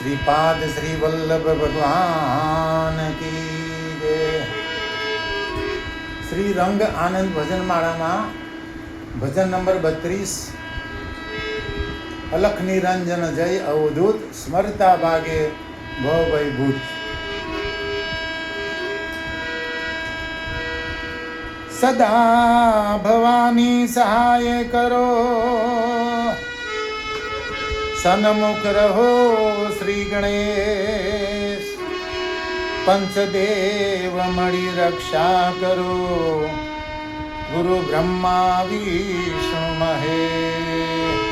श्रीपाद श्री वल्लभ भगवान की जय। श्री रंग आनंद भजन माला में भजन नंबर 32 अलख निरंजन जय अवधूत स्मरता भागे भव भय भूत। सदा भवानी सहाय करो, सन्मुख रहो श्री गणेश। पंचदेव मणि रक्षा करो, गुरु ब्रह्मा विष्णु महेश।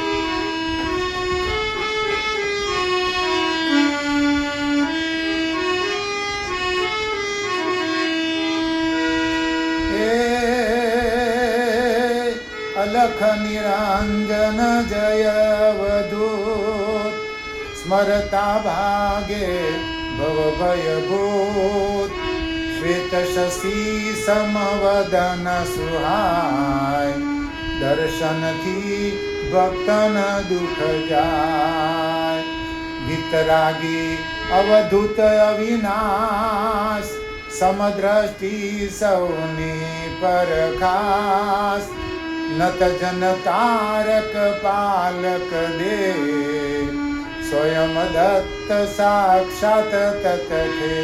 अलख निरंजन जय अवधूत स्मरता भागे भव भय भूत। श्वेत शशि समवदन सुहाय, दर्शन थी भक्तन दुख जाय। वितरागी अवधूत अविनाश, समदृष्टि सौनी पर खास। नत जन तारक पालक दे, स्वयं दत्त साक्षात तत्थे।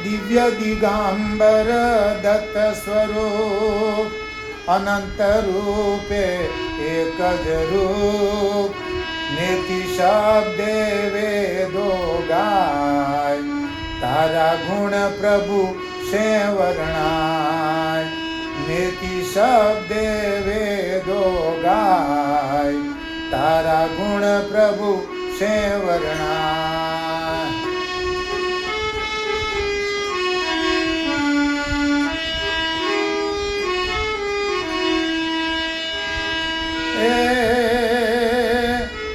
दिव्य दिगंबर दत्त स्वरूप, अनंत रूपे एक रूप। नेति शब्दे वेदो गाय, तारा गुण प्रभु से वर्णाय। नेति शब्दे वेदो गाय, तारा गुण प्रभु से वर्णाय।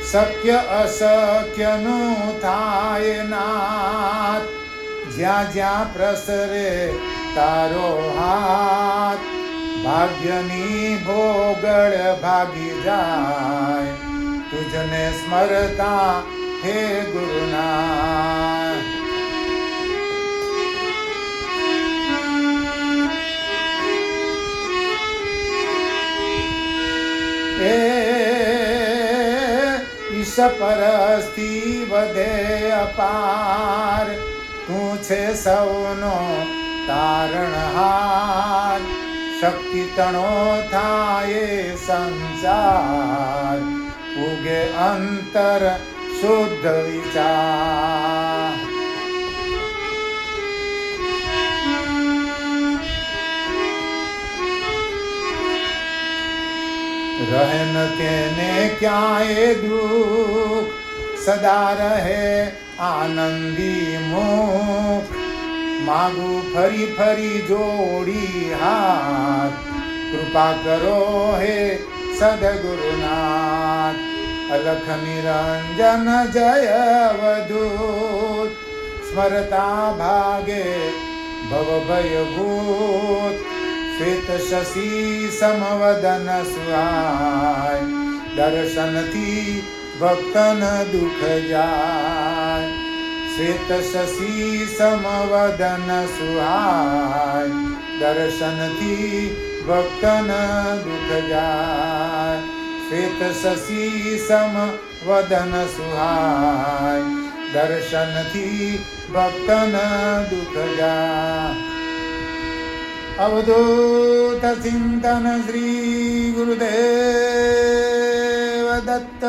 शक्य अशक्य नु थाय नाथ, ज्या ज्या प्रसरे तारो हाथ। भाग्यनी भोगळ भागी जाय, तुझने स्मरता हे गुरुनाथ। ईश परस्ती वधे अपार, तू छे सौनो तारणहार। शक्ति तणो थाये संसार, उगे अंतर शुद्ध विचार। रहे न तेने क्याए दुख, सदा रहे आनंदी मुख। मागू फरी फरी जोड़ी हाथ, कृपा करो हे सदगुरुनाथ। अलख निरंजन जय अवधूत स्मरता भागे भव भय भूत। श्वेत शशि समवदन सुहाय, दर्शन थी भक्तन दुख जाय। श्वेत शशि समवदन सुहाय, दर्शन थी भक्तन दुख जाय। श्वेत शशि समवदन सुहाय, दर्शन थी भक्तन दुख जाय। अवधूत चिंतन श्री गुरुदेव दत्त।